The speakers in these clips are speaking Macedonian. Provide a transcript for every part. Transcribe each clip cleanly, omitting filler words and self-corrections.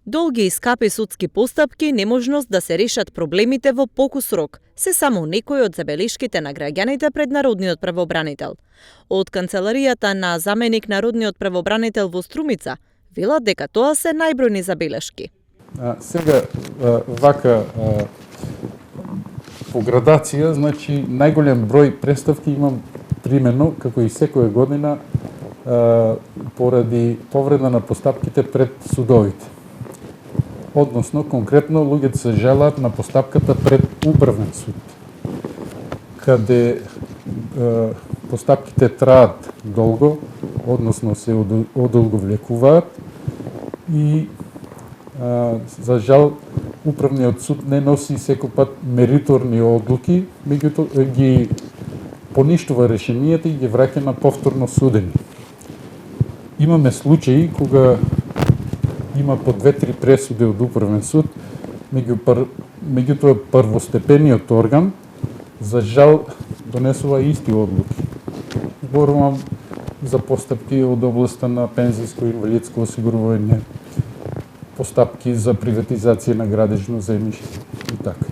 Долги и скапи судски постапки, неможност да се решат проблемите во покус рок, се само некои од забелешките на граѓаните пред Народниот правобранител. Од канцеларијата на заменик Народниот правобранител во Струмица велат дека тоа се најбројни забелешки. Сега вака по градација, значи најголем број представки имам примерно како и секоја година поради повреда на постапките пред судовите. Односно, конкретно, луѓето се жалат на постапката пред управен суд, каде постапките траат долго, односно се одолговлекуваат и за жал управниот суд не носи секој пат мериторни одлуки, меѓутоа ги поништува решенијата и ги враќа на повторно судење. Имаме случаи кога има по 2-3 пресуди од управен суд, меѓутоа првостепениот орган за жал донесува исти одлуки. Зборувам за постапки од областта на пензijско и инвалидско осигурување, постапки за приватизација на градежно земјиште и така.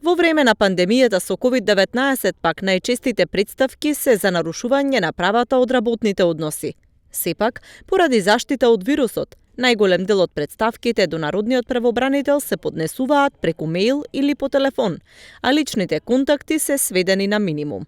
Во време на пандемијата со COVID-19 пак најчестите представки се за нарушување на правата од работните односи. Сепак, поради заштита од вирусот, најголем дел од представките до Народниот правобранител се поднесуваат преку мејл или по телефон, а личните контакти се сведени на минимум.